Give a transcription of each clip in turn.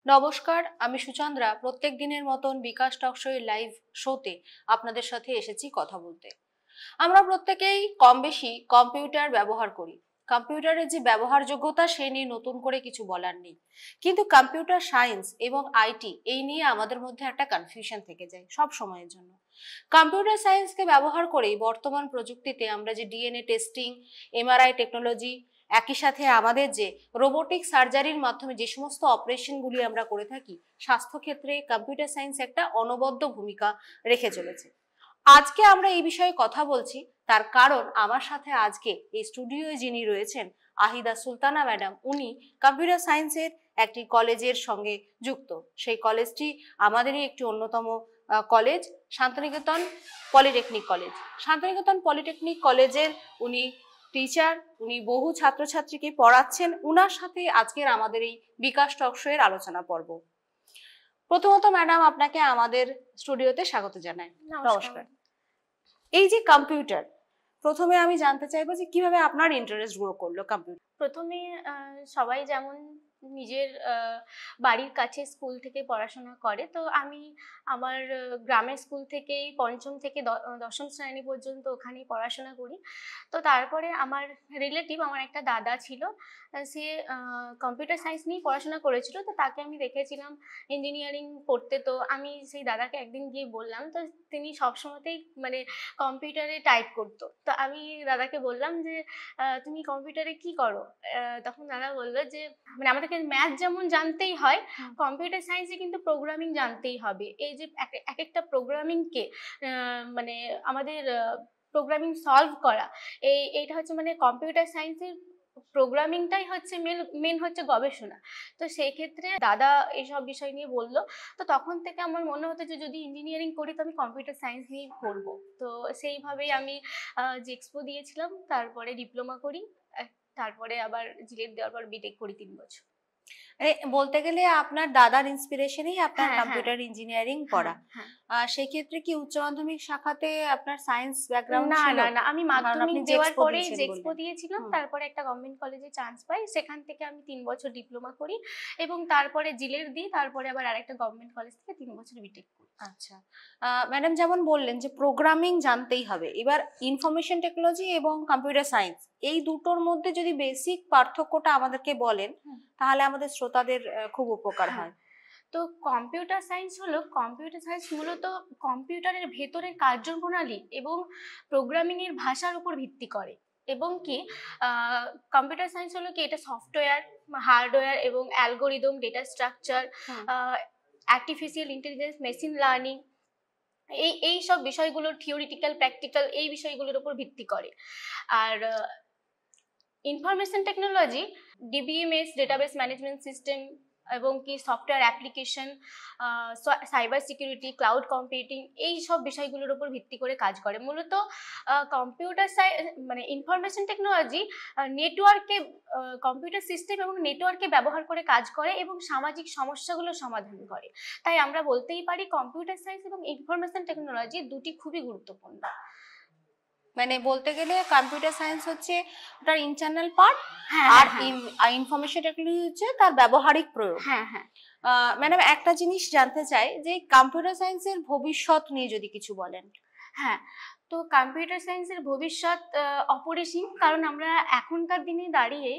নমস্কার, আমি সুচন্দ্রা। প্রত্যেক দিনের মতন বিকাশ টকশোর লাইভ শোতে আপনাদের সাথে এসেছি কথা বলতে। আমরা প্রত্যেকেই কম বেশি কম্পিউটার ব্যবহার করি। কম্পিউটারের যে ব্যবহারযোগ্যতা সে নিয়ে নতুন করে কিছু বলার নেই, কিন্তু কম্পিউটার সায়েন্স এবং আইটি এই নিয়ে আমাদের মধ্যে একটা কনফিউশন থেকে যায় সব সময়ের জন্য। কম্পিউটার সায়েন্সকে ব্যবহার করেই বর্তমান প্রযুক্তিতে আমরা যে ডিএনএ টেস্টিং, এমআরআই টেকনোলজি, একই সাথে আমাদের যে রোবোটিক সার্জারির মাধ্যমে যে সমস্ত অপারেশনগুলি আমরা করে থাকি, স্বাস্থ্যক্ষেত্রে কম্পিউটার সায়েন্স একটা অনবদ্য ভূমিকা রেখে চলেছে। আজকে আমরা এই বিষয়ে কথা বলছি, তার কারণ আমার সাথে আজকে এই স্টুডিওয়ে যিনি রয়েছেন আহিদা সুলতানা ম্যাডাম, উনি কম্পিউটার সায়েন্সের একটি কলেজের সঙ্গে যুক্ত। সেই কলেজটি আমাদেরই একটি অন্যতম college, Santiniketan polytechnic college. Santiniketan polytechnic কলেজের উনি টিচার, উনি বহু ছাত্রছাত্রীকে পড়াচ্ছেন। উনার সাথে আজকের আমাদের এই বিকাশ টকশো এর আলোচনা পর্ব। প্রথমত ম্যাডাম, আপনাকে আমাদের স্টুডিওতে স্বাগত জানাই। নমস্কার। এই যে কম্পিউটার, প্রথমে আমি জানতে চাইবো যে কিভাবে আপনার ইন্টারেস্ট গ্রো করলো কম্পিউটার? প্রথমে সবাই যেমন নিজের বাড়ির কাছে স্কুল থেকে পড়াশোনা করে, তো আমি আমার গ্রামের স্কুল থেকেই পঞ্চম থেকে দশম শ্রেণী পর্যন্ত ওখানেই পড়াশোনা করি। তো তারপরে আমার রিলেটিভ, আমার একটা দাদা ছিল, সে কম্পিউটার সায়েন্স নিয়ে পড়াশোনা করেছিল। তো তাকে আমি দেখেছিলাম ইঞ্জিনিয়ারিং পড়তে। তো আমি সেই দাদাকে একদিন গিয়ে বললাম, তো তিনি সবসময়তেই মানে কম্পিউটারে টাইপ করতো। তো আমি দাদাকে বললাম যে তুমি কম্পিউটারে কি করো? তখন দাদা বললো যে মানে আমাদেরকে ম্যাথ যেমন জানতেই হয়, কম্পিউটার সায়েন্সে কিন্তু প্রোগ্রামিং জানতেই হবে। এই যে এক একটা প্রোগ্রামিংকে মানে আমাদের প্রোগ্রামিং সলভ করা, এইটা হচ্ছে মানে কম্পিউটার সায়েন্সের প্রোগ্রামিংটাই হচ্ছে মেন হচ্ছে গবেষণা। তো সেই ক্ষেত্রে দাদা এইসব বিষয় নিয়ে বললো। তো তখন থেকে আমার মনে হতো যে যদি ইঞ্জিনিয়ারিং করি তো আমি কম্পিউটার সায়েন্স নিয়েই করবো। তো সেইভাবেই আমি জেক্সপো দিয়েছিলাম, তারপরে ডিপ্লোমা করি, তারপরে আবার জিলেট দেওয়ার পর বিটেক করি 3 বছর। বলতে গেলে আপনার দাদার ইন্সপিরেশনেই আপনার কম্পিউটার ইঞ্জিনিয়ারিং পড়া। সেক্ষেত্রে কি উচ্চ মাধ্যমিক শাখাতে আপনার সায়েন্স ব্যাকগ্রাউন্ড ছিল? না, আমি মাধ্যমিক দেওয়ার পরেই জেক্সপো দিয়েছিলাম। তারপরে একটা গভর্নমেন্ট কলেজে চান্স পাই, সেখান থেকে আমি 3 বছর ডিপ্লোমা করি এবং তারপরে জিলেট দিই, তারপরে আবার আরেকটা গভর্নমেন্ট কলেজ থেকে 3 বছর বিটেক করি। আচ্ছা ম্যাডাম, যেমন বললেন যে প্রোগ্রামিং জানতেই হবে, এবার ইনফরমেশন টেকনোলজি এবং কম্পিউটার সায়েন্স এই দুটোর মধ্যে যদি বেসিক পার্থক্যটা আমাদেরকে বলেন তাহলে আমাদের শ্রোতাদের খুব উপকার হয়। তো কম্পিউটার সায়েন্স মূলত কম্পিউটারের ভেতরের কার্যপ্রণালী এবং প্রোগ্রামিং এর ভাষার উপর ভিত্তি করে। এবং কি কম্পিউটার সায়েন্স হলো কি, এটা সফটওয়্যার, হার্ডওয়্যার এবং algorithm, data structure, artificial intelligence, machine learning, এই সব বিষয়গুলোর থিওরিটিক্যাল প্র্যাকটিক্যাল এই বিষয়গুলোর উপর ভিত্তি করে। আর information technology DBMS, database management system এবং কি software application, cyber security, cloud computing এই সব বিষয়গুলোর উপর ভিত্তি করে কাজ করে। মূলত কম্পিউটার মানে ইনফরমেশন টেকনোলজি নেটওয়ার্কে, কম্পিউটার সিস্টেম এবং নেটওয়ার্কে ব্যবহার করে কাজ করে এবং সামাজিক সমস্যাগুলো সমাধান করে। তাই আমরা বলতেই পারি কম্পিউটার সায়েন্স এবং ইনফরমেশন টেকনোলজি দুটি খুবই গুরুত্বপূর্ণ। মানে বলতে গেলে কম্পিউটার সায়েন্স হচ্ছে ওটার ইন্টারনাল পার্ট, আর ইনফরমেশন টেকনোলজি হচ্ছে তার ব্যবহারিক প্রয়োগ। ম্যাডাম, একটা জিনিস জানতে চাই যে কম্পিউটার সায়েন্সের ভবিষ্যৎ নিয়ে যদি কিছু বলেন। তো কম্পিউটার সায়েন্সের ভবিষ্যৎ অপরিসীম, কারণ আমরা এখনকার দিনে দাঁড়িয়ে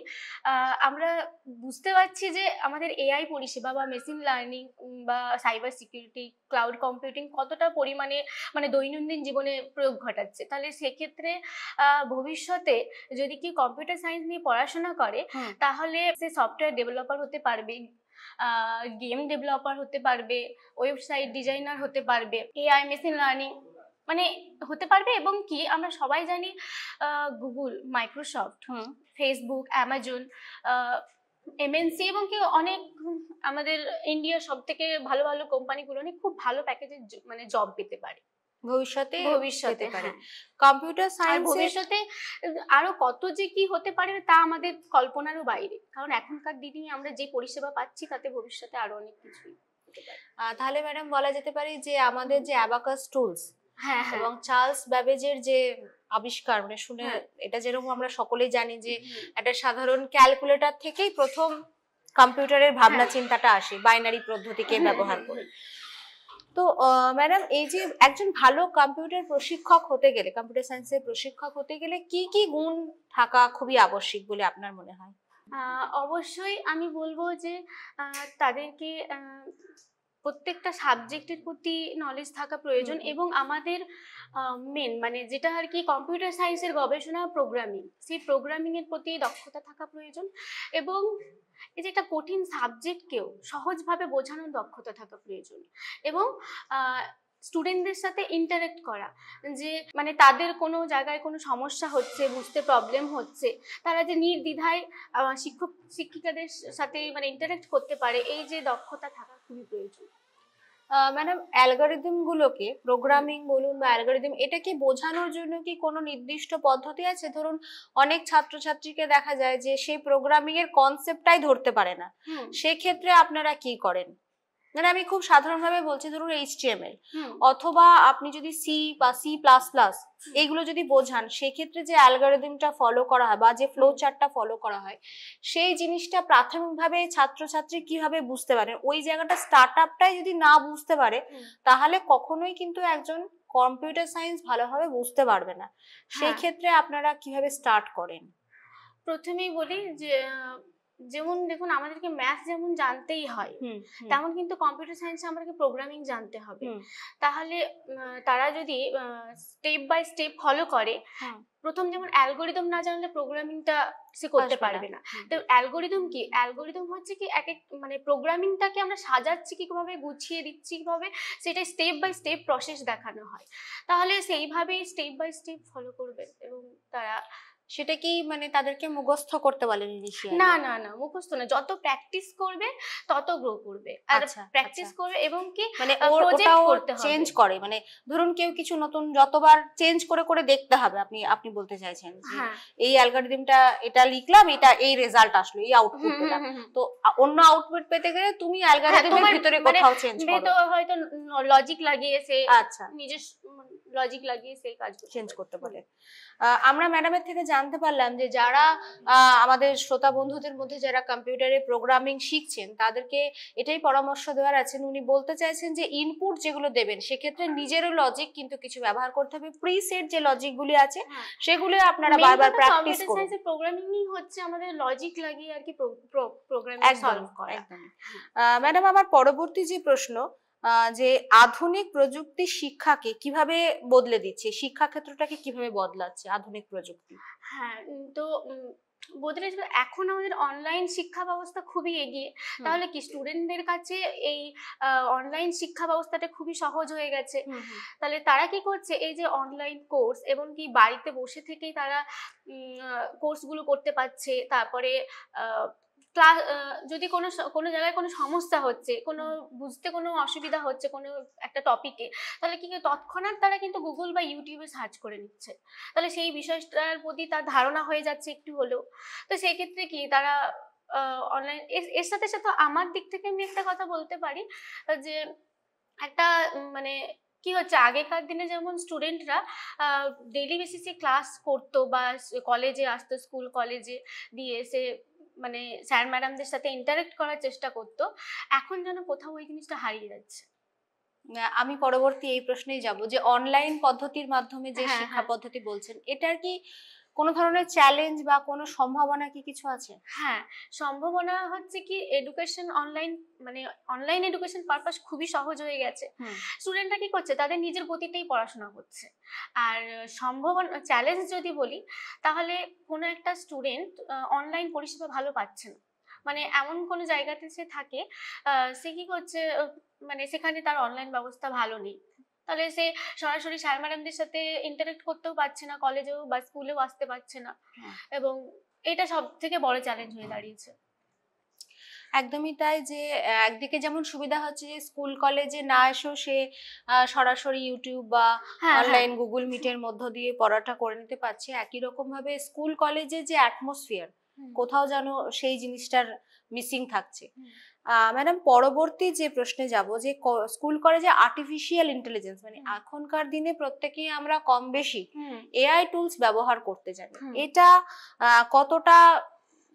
আমরা বুঝতে পারছি যে আমাদের এআই পরিষেবা বা মেশিন লার্নিং বা সাইবার সিকিউরিটি, ক্লাউড কম্পিউটিং কতটা পরিমাণে মানে দৈনন্দিন জীবনে প্রয়োগ ঘটাচ্ছে। তাহলে সেক্ষেত্রে ভবিষ্যতে যদি কি কম্পিউটার সায়েন্স নিয়ে পড়াশোনা করে তাহলে সে সফটওয়্যার ডেভেলপার হতে পারবে, গেম ডেভেলপার হতে পারবে, ওয়েবসাইট ডিজাইনার হতে পারবে, এআই, মেশিন লার্নিং মানে হতে পারবে। এবং কি আমরা সবাই জানি Google, Microsoft, Facebook, Amazon, MNC এবং কি অনেক আমাদের ইন্ডিয়ার সব থেকে ভালো ভালো কোম্পানিগুলো অনেক খুব ভালো প্যাকেজে মানে জব পেতে পারে ভবিষ্যতে পারে। কম্পিউটার সায়েন্স ভবিষ্যতে আরো কত যে কি হতে পারে তা আমাদের কল্পনারও বাইরে, কারণ এখনকার দিনে আমরা যে পরিষেবা পাচ্ছি তাতে ভবিষ্যতে আরো অনেক কিছুই হতে পারে। তাহলে ম্যাডাম বলা যেতে পারে যে আমাদের যে অ্যাবাকাস টুলস এবং চার্লস ব্যাবেজের যে আবিষ্কার, মানে শুনে এটা যেরকম আমরা সকলেই জানি যে একটা সাধারণ ক্যালকুলেটর থেকেই প্রথম কম্পিউটারের ভাবনা হ্যাঁ। চিন্তাটা আসে বাইনারি পদ্ধতিকে ব্যবহার করে। তো ম্যাডাম, এই যে একজন ভালো কম্পিউটার প্রশিক্ষক হতে গেলে, কম্পিউটার সায়েন্সের প্রশিক্ষক হতে গেলে কি কি গুণ থাকা খুবই আবশ্যিক বলে আপনার মনে হয়? অবশ্যই আমি বলবো যে তাদেরকে প্রত্যেকটা সাবজেক্টের প্রতি নলেজ থাকা প্রয়োজন, এবং আমাদের মেন মানে যেটা আর কি কম্পিউটার সায়েন্সের গবেষণা প্রোগ্রামিং, সেই প্রোগ্রামিং এর প্রতি দক্ষতা থাকা প্রয়োজন, এবং এই যে একটা কঠিন সাবজেক্টকেও সহজভাবে বোঝানোর দক্ষতা থাকা প্রয়োজন, এবং স্টুডেন্টদের সাথে ইন্টারেক্ট করা, যে মানে তাদের কোনো জায়গায় কোনো সমস্যা হচ্ছে, বুঝতে প্রবলেম হচ্ছে, তারা যে নির্দ্বিধায় শিক্ষক শিক্ষিকাদের সাথে মানে ইন্টারেক্ট করতে পারে, এই যে দক্ষতা থাকা খুবই প্রয়োজন। ম্যাডাম, অ্যালগরিদম গুলোকে, প্রোগ্রামিং বলুন বা অ্যালগরিদম, এটাকে বোঝানোর জন্য কি কোনো নির্দিষ্ট পদ্ধতি আছে? ধরুন অনেক ছাত্রছাত্রীকে দেখা যায় যে সেই প্রোগ্রামিং এর কনসেপ্টটাই ধরতে পারে না, সেক্ষেত্রে আপনারা কি করেন? মানে আমি খুব সাধারণভাবে বলছি, ধরুন HTML অথবা আপনি যদি সি বা C++ এইগুলো যদি বোঝান, সেক্ষেত্রে যে অ্যালগরিদমটা ফলো করা হয় বা যে ফ্লো চার্টটা ফলো করা হয়, সেই জিনিসটা প্রাথমিকভাবে ছাত্রছাত্রী কিভাবে বুঝতে পারে, ওই জায়গাটা স্টার্টআপটাই যদি না বুঝতে পারে, তাহলে কখনোই কিন্তু একজন কম্পিউটার সায়েন্স ভালোভাবে বুঝতে পারবে না। সেই ক্ষেত্রে আপনারা কিভাবে স্টার্ট করেন? প্রথমেই বলি যে যেমন দেখুন, আমাদেরকে ম্যাথ যেমন জানতেই হয়, তেমন কিন্তু কম্পিউটার সায়েন্সে আমাদেরকে প্রোগ্রামিং জানতে হবে। তাহলে তারা যদি স্টেপ বাই স্টেপ ফলো করে, প্রথম যেমন অ্যালগরিদম না জানলে প্রোগ্রামিংটা সে করতে পারবে না। তো অ্যালগরিদম কি? অ্যালগরিদম হচ্ছে কি এক এক মানে প্রোগ্রামিংটাকে আমরা সাজাচ্ছি কিভাবে, গুছিয়ে দিচ্ছি কিভাবে, সেটা স্টেপ বাই স্টেপ প্রসেস দেখানো হয়। তাহলে সেইভাবেই স্টেপ বাই স্টেপ ফলো করবে, এবং তারা সেটা কি মানে তাদেরকে মুখস্থ করতে বলেন ইনিশিয়ালি? না না না, মুখস্থ না, যত প্র্যাকটিস করবে তত গ্রো করবে। আর প্র্যাকটিস করবে এবং কি মানে প্রজেক্ট করতে হবে, চেঞ্জ করে, মানে ধরুন কেউ কিছু নতুন যতবার চেঞ্জ করে করে দেখতে হবে, আপনি বলতে চাইছেন এই অ্যালগরিদমটা এটা লিখলাম, এটা এই রেজাল্ট আসলো, এই আউটপুট পেলাম, তো অন্য আউটপুট পেতে গেলে তুমি অ্যালগরিদমের ভিতরে কোথাও চেঞ্জ করো, তো হয়তো লজিক লাগিয়ে সে নিজের লজিক লাগিয়ে সেই কাজ চেঞ্জ করতে পারে। আমরা ম্যাডামের থেকে জানতে পারলাম যে যারা আমাদের শ্রোতা বন্ধুদের মধ্যে যারা কম্পিউটারে প্রোগ্রামিং শিখছেন, তাদেরকে এটাই পরামর্শ দেওয়ার আছেন। উনি বলতে চাইছেন যে ইনপুট যেগুলো দেবেন, সেক্ষেত্রে নিজেরও লজিক কিন্তু কিছু ব্যবহার করতে হবে, প্রিসেট যে লজিকগুলি আছে সেগুলো আপনারা বারবার প্র্যাকটিস করুন। মেইন প্রোগ্রামিংই হচ্ছে আমাদের লজিক লাগিয়ে আর কি প্রোগ্রামিং সলভ করা। একদম। ম্যাডাম, আমার পরবর্তী যে প্রশ্ন, যে আধুনিক প্রযুক্তি শিক্ষাকে কিভাবে বদলে দিচ্ছে, শিক্ষা ক্ষেত্রটাকে কিভাবে বদলাচ্ছে আধুনিক প্রযুক্তি? হ্যাঁ, তো বদলে এখন আমাদের অনলাইন শিক্ষা ব্যবস্থা খুবই এগিয়ে। তাহলে কি স্টুডেন্টদের কাছে এই অনলাইন শিক্ষা ব্যবস্থাটা খুবই সহজ হয়ে গেছে। তাহলে তারা কি করছে, এই যে অনলাইন কোর্স, এবং কি বাড়িতে বসে থেকেই তারা কোর্সগুলো করতে পারছে। তারপরে যদি কোনো জায়গায় কোনো সমস্যা হচ্ছে, কোনো বুঝতে কোনো অসুবিধা হচ্ছে কোনো একটা টপিকে, তাহলে কি তৎক্ষণাৎ তারা কিন্তু গুগল বা ইউটিউবে সার্চ করে নিচ্ছে। তাহলে সেই বিষয়টার প্রতি তার ধারণা হয়ে যাচ্ছে একটু হলেও। তো সেই ক্ষেত্রে কি তারা অনলাইন, এর সাথে সাথে আমার দিক থেকে আমি একটা কথা বলতে পারি যে একটা মানে কি হচ্ছে, আগেকার দিনে যেমন স্টুডেন্টরা ডেইলি বেসিসে ক্লাস করতো বা কলেজে আসতো, স্কুল কলেজে দিয়ে এসে মানে স্যার ম্যাডামদের সাথে ইন্টারেক্ট করার চেষ্টা করতো, এখন যেন কোথাও ওই জিনিসটা হারিয়ে যাচ্ছে। আমি পরবর্তী এই প্রশ্নেই যাব যে অনলাইন পদ্ধতির মাধ্যমে যে শিক্ষা পদ্ধতি বলছেন, এটার কি কোনো ধরনের চ্যালেঞ্জ বা কোনো সম্ভাবনা কি কিছু আছে? হ্যাঁ, সম্ভাবনা হচ্ছে কি এডুকেশন মানে অনলাইন এডুকেশন পারপাস খুবই সহজ হয়ে গেছে। স্টুডেন্টরা কি করছে, তাদের নিজের গতিতেই পড়াশোনা করছে। আর সম্ভাবনা, চ্যালেঞ্জ যদি বলি, তাহলে কোনো একটা স্টুডেন্ট অনলাইন পরিষেবা ভালো পাচ্ছে না, মানে এমন কোনো জায়গাতে সে থাকে, সে কি করছে, মানে সেখানে তার অনলাইন ব্যবস্থা ভালো নেই, তাহলে সে সরাসরি স্যার ম্যাডামদের সাথে ইন্টারেক্ট করতেও পারছে না, কলেজেও বা স্কুলেও আসতে পারছে না, এবং এটা সব থেকে বড় চ্যালেঞ্জ হয়ে দাঁড়িয়েছে। একদমই তাই, যে একদিকে যেমন সুবিধা হচ্ছে যে স্কুল কলেজে না এসেও সে সরাসরি ইউটিউব বা অনলাইন গুগল মিটের মধ্য দিয়ে পড়াটা করে নিতে পারছে, একই রকম ভাবে স্কুল কলেজে যে অ্যাটমসফিয়ার, কোথাও যেন সেই জিনিসটার মিসিং থাকছে। ম্যাডাম, পরবর্তী যে প্রশ্নে যাব, যে স্কুল কলেজে আর্টিফিশিয়াল ইন্টেলিজেন্স, মানে এখনকার দিনে প্রত্যেকেই আমরা কম বেশি এআই টুলস ব্যবহার করতে জানি, এটা কতটা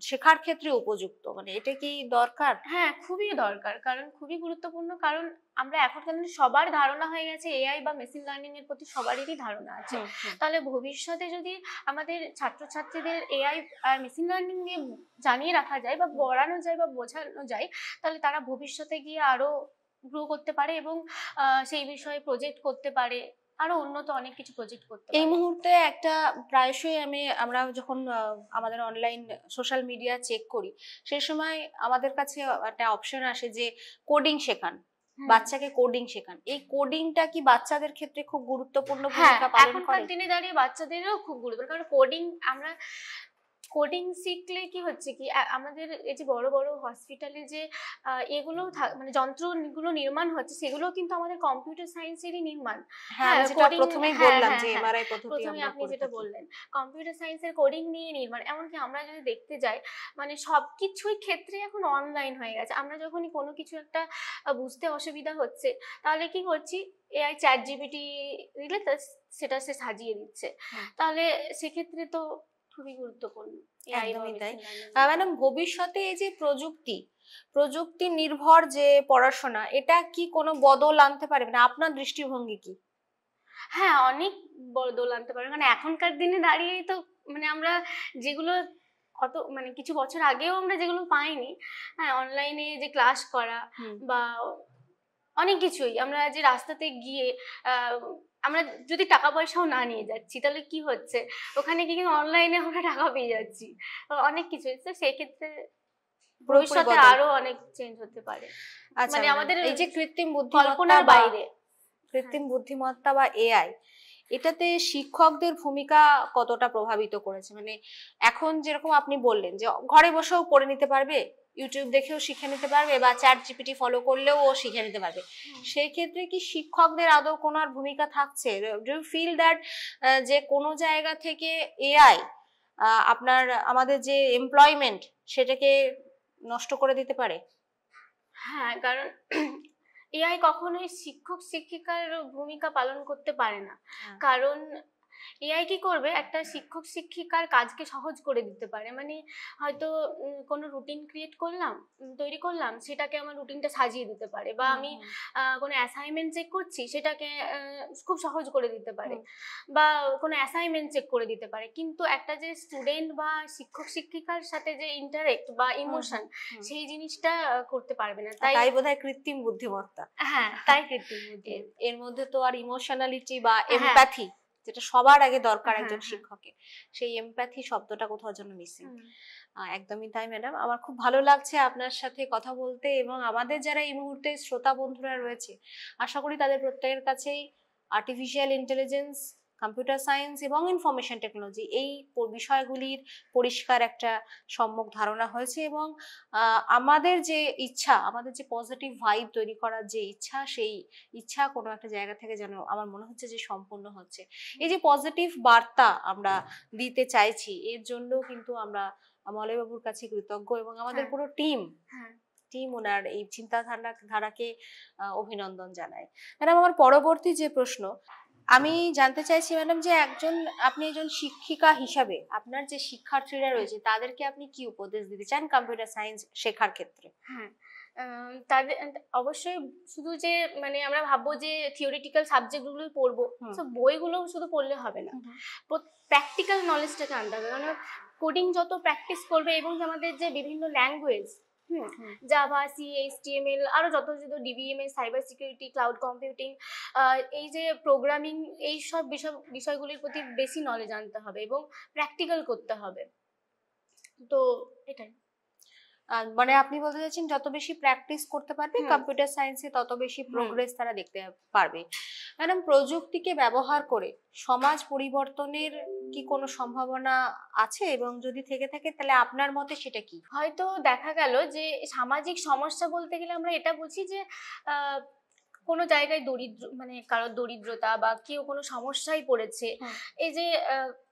শেখার ক্ষেত্রে উপযুক্ত, মানে এটা কি দরকার? হ্যাঁ, খুবই দরকার, কারণ খুবই গুরুত্বপূর্ণ। কারণ আমরা এখনকার দিনে সবার ধারণা হয়ে গেছে এআই বা মেশিন লার্নিং এর প্রতি সবারই ধারণা আছে। তাহলে ভবিষ্যতে যদি আমাদের ছাত্রছাত্রীদের এআই আর মেশিন লার্নিং নিয়ে জানিয়ে রাখা যায় বা পড়ানো যায় বা বোঝানো যায়, তাহলে তারা ভবিষ্যতে গিয়ে আরো গ্রো করতে পারে এবং সেই বিষয়ে প্রজেক্ট করতে পারে, আরো উন্নত অনেক কিছু প্রজেক্ট করতে এই পারে। মুহূর্তে একটা প্রায়শই আমরা যখন আমাদের অনলাইন সোশ্যাল মিডিয়া চেক করি, সেই সময় আমাদের কাছে একটা অপশন আসে যে কোডিং শেখান, বাচ্চাকে কোডিং শেখান। এই কোডিংটা কি বাচ্চাদের ক্ষেত্রে খুব গুরুত্বপূর্ণ ভূমিকা পালন করে? এখনকার দিনে দাঁড়িয়ে বাচ্চাদেরও খুব গুরুত্বপূর্ণ, কারণ কোডিং শিখলে কি হচ্ছে কি আমাদের এই যে বড় বড় হসপিটালে যে এগুলো মানে যন্ত্রগুলো নির্মাণ হচ্ছে, সেগুলো কিন্তু আমাদের কম্পিউটার সায়েন্সেরই নির্মাণ। হ্যাঁ, আমি যেটা প্রথমেই বললাম যে এমআরআই পদ্ধতি প্রথমে আমরা আপনি করে যেটা থাকি। বললেন কম্পিউটার সায়েন্সের কোডিং নিয়ে নির্মাণ। এমনকি আমরা যদি দেখতে যাই, মানে সবকিছুই ক্ষেত্রে এখন অনলাইন হয়ে গেছে। আমরা যখনই কোনো কিছু একটা বুঝতে অসুবিধা হচ্ছে, তাহলে কি করছি, এআই চ্যাট জিপিটি দিলে সেটা সে সাজিয়ে দিচ্ছে। তাহলে সেক্ষেত্রে তো খুবই গুরুত্বপূর্ণ এআই বা একদমই তাই। Machine learning. ম্যাডাম, ভবিষ্যতে এই যে প্রযুক্তি নির্ভর যে পড়াশোনা, এটা কি কোনো বদল আনতে পারে, মানে আপনার দৃষ্টিভঙ্গি কি? হ্যাঁ, অনেক বদল আনতে পারে। মানে এখনকার দিনে দাঁড়িয়েই তো মানে আমরা যেগুলো মানে কিছু বছর আগেও আমরা যেগুলো পাইনি, হ্যাঁ, অনলাইনে যে ক্লাস করা বা অনেক কিছুই, আমরা যে রাস্তাতে গিয়ে আমরা যদি টাকা পয়সাও না নিয়ে যাচ্ছি, তাহলে কি হচ্ছে, ওখানে গিয়ে কিন্তু অনলাইনে আমরা টাকা পেয়ে যাচ্ছি। অনেক কিছু, তো সেক্ষেত্রে ভবিষ্যতে আরো অনেক চেঞ্জ হতে পারে। আচ্ছা, মানে আমাদের এই যে কল্পনার বাইরে কৃত্রিম বুদ্ধিমত্তা বা এআই, এটাতে শিক্ষকদের ভূমিকা কতটা প্রভাবিত করেছে? মানে এখন যেরকম আপনি বললেন যে ঘরে বসেও পড়ে নিতে পারবে, ইউটিউব দেখেও শিখে নিতে পারবে, বা চ্যাট জিপিটি ফলো করলেও ও শিখে নিতে পারবে, সেই ক্ষেত্রে কি শিক্ষকদের আদৌ কোনো আর ভূমিকা থাকছে? ডু ইউ ফিল দ্যাট যে কোনো জায়গা থেকে এআই আমাদের যে এমপ্লয়মেন্ট সেটাকে নষ্ট করে দিতে পারে? হ্যাঁ, কারণ এআই কখনোই শিক্ষক শিক্ষিকার ভূমিকা পালন করতে পারে না। কারণ এআই কি করবে, একটা শিক্ষক শিক্ষিকার কাজকে সহজ করে দিতে পারে। মানে হয়তো কোনো রুটিন তৈরি করলাম, সেটাকে আমার রুটিনটা সাজিয়ে দিতে পারে, বা আমি কোনো অ্যাসাইনমেন্ট চেক করছি, সেটাকে খুব সহজ করে দিতে পারে, বা কোনো অ্যাসাইনমেন্ট চেক করে দিতে পারে। কিন্তু একটা যে স্টুডেন্ট বা শিক্ষক শিক্ষিকার সাথে যে ইন্টারেক্ট বা ইমোশন, সেই জিনিসটা করতে পারবে না। তাই বোধহয় কৃত্রিম বুদ্ধিমত্তা। হ্যাঁ, তাই কৃত্রিম বুদ্ধিমত্তা। এর মধ্যে তো আর ইমোশনালিটি বা এমপ্যাথি, যেটা সবার আগে দরকার একজন শিক্ষকের, সেই এমপ্যাথি শব্দটা কোথাও যেন মিসিং। একদমই তাই ম্যাডাম, আমার খুব ভালো লাগছে আপনার সাথে কথা বলতে, এবং আমাদের যারা এই মুহূর্তে শ্রোতা বন্ধুরা রয়েছে, আশা করি তাদের প্রত্যেকের কাছেই আর্টিফিশিয়াল ইন্টেলিজেন্স, কম্পিউটার সায়েন্স এবং ইনফরমেশন টেকনোলজি এই বিষয়গুলির পরিষ্কার একটা সম্যক ধারণা হয়েছে, এবং আমাদের যে ইচ্ছা, আমাদের যে পজিটিভ ভাইব তৈরি করার যে ইচ্ছা, সেই ইচ্ছা কোনো একটা জায়গা থেকে যেন আমার মনে হচ্ছে যে সম্পূর্ণ হচ্ছে। এই যে পজিটিভ বার্তা আমরা দিতে চাইছি, এর জন্য কিন্তু আমরা মলয়বাবুর কাছে কৃতজ্ঞ, এবং আমাদের পুরো টিম ওনার এই ধারাকে অভিনন্দন জানায়। ম্যাডাম, আমার পরবর্তী যে প্রশ্ন আমি জানতে চাইছি ম্যাডাম, যে আপনি একজন শিক্ষিকা হিসাবে আপনার যে শিক্ষার্থীরা রয়েছে তাদেরকে আপনি কি উপদেশ দিতে চান কম্পিউটার সায়েন্স শেখার ক্ষেত্রে? হ্যাঁ, তাদের অবশ্যই শুধু যে মানে আমরা ভাববো যে থিওরিটিক্যাল সাবজেক্টগুলোই পড়বো, তো বইগুলো শুধু পড়লে হবে না, প্র্যাকটিক্যাল নলেজটাকে আনতে হবে। কারণ কোডিং যত প্র্যাকটিস করবে, এবং আমাদের যে বিভিন্ন ল্যাঙ্গুয়েজ, জাভা, সি, এইচটিএমএল, আরো যত যত DBMS, cyber security, cloud computing, এই যে প্রোগ্রামিং, এই সব বিষয়গুলির প্রতি বেশি নলেজ আনতে হবে এবং প্র্যাকটিক্যাল করতে হবে। তো এটাই মানে আপনি বলতে চাচ্ছেন যত বেশি প্র্যাকটিস করতে পারবে কম্পিউটার সায়েন্সে, তত বেশি প্রোগ্রেস তারা দেখতে পারবে। ম্যাডাম, প্রযুক্তিকে ব্যবহার করে সমাজ পরিবর্তনের কি কোনো সম্ভাবনা আছে, এবং যদি থেকে থাকে তাহলে আপনার মতে সেটা কি? হয়তো দেখা গেল যে সামাজিক সমস্যা বলতে গেলে আমরা এটা বুঝি যে কোনো জায়গায় মানে কারোর দরিদ্রতা বা কেউ কোনো সমস্যায় পড়েছে, এই যে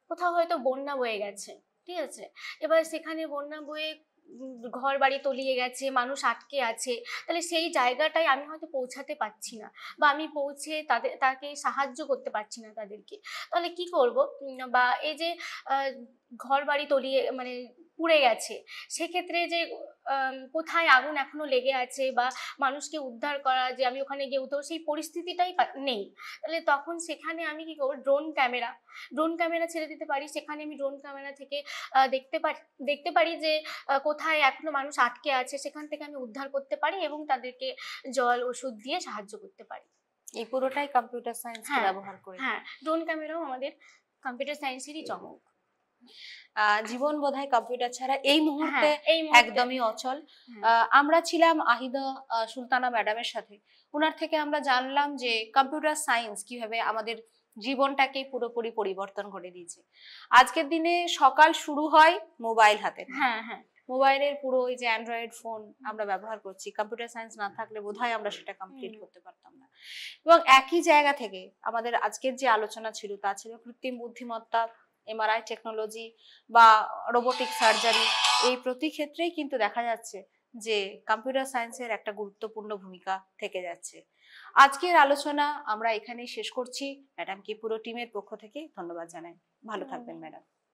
কোথাও হয়তো বন্যা বয়ে গেছে, ঠিক আছে, এবার সেখানে বন্যা বয়ে ঘর বাড়ি তলিয়ে গেছে, মানুষ আটকে আছে, তাহলে সেই জায়গাটায় আমি হয়তো পৌঁছাতে পারছি না, বা আমি পৌঁছে তাকে সাহায্য করতে পারছি না তাদেরকে, তাহলে কি করব? বা এই যে ঘর বাড়ি তলিয়ে মানে পুড়ে গেছে, সেক্ষেত্রে যে কোথায় আগুন এখনো লেগে আছে, বা মানুষকে উদ্ধার করা, যে আমি ওখানে গিয়ে উঠবো, সেই পরিস্থিতিটাই নেই। তাহলে তখন সেখানে আমি কি করবো? ড্রোন ক্যামেরা ছেড়ে দিতে পারি। সেখানে আমি ড্রোন ক্যামেরা থেকে দেখতে পারি যে কোথায় এখনো মানুষ আটকে আছে, সেখান থেকে আমি উদ্ধার করতে পারি এবং তাদেরকে জল ওষুধ দিয়ে সাহায্য করতে পারি। এই পুরোটাই কম্পিউটার সায়েন্সকে হ্যাঁ, ব্যবহার করে। হ্যাঁ, ড্রোন ক্যামেরাও আমাদের কম্পিউটার সায়েন্সেরই চমক। জীবন বোধহয় কম্পিউটার ছাড়া এই মুহূর্তে হ্যাঁ, এই মুহূর্তে একদমই অচল। হ্যাঁ, আমরা ছিলাম আহিদা সুলতানা ম্যাডামের সাথে, ওনার থেকে আমরা জানলাম যে কম্পিউটার সায়েন্স কিভাবে আমাদের জীবনটাকে পুরোপুরি পরিবর্তন করে দিয়েছে। আজকের দিনে সকাল শুরু হয় মোবাইল হাতে। হ্যাঁ, হ্যাঁ, মোবাইলের পুরো ওই যে অ্যান্ড্রয়েড ফোন আমরা ব্যবহার করছি, কম্পিউটার সায়েন্স না থাকলে বোধহয় আমরা সেটা কমপ্লিট করতে পারতাম না। এবং একই জায়গা থেকে আমাদের আজকের যে আলোচনা ছিল তা ছিল কৃত্রিম বুদ্ধিমত্তা, এমআরআই টেকনোলজি বা রোবোটিক সার্জারি। এই প্রতি ক্ষেত্রেই কিন্তু দেখা যাচ্ছে যে কম্পিউটার সায়েন্সের একটা গুরুত্বপূর্ণ ভূমিকা থেকে যাচ্ছে। আজকের আলোচনা আমরা এখানেই শেষ করছি। ম্যাডামকে পুরো টিমের পক্ষ থেকে ধন্যবাদ জানাই। ভালো থাকবেন ম্যাডাম।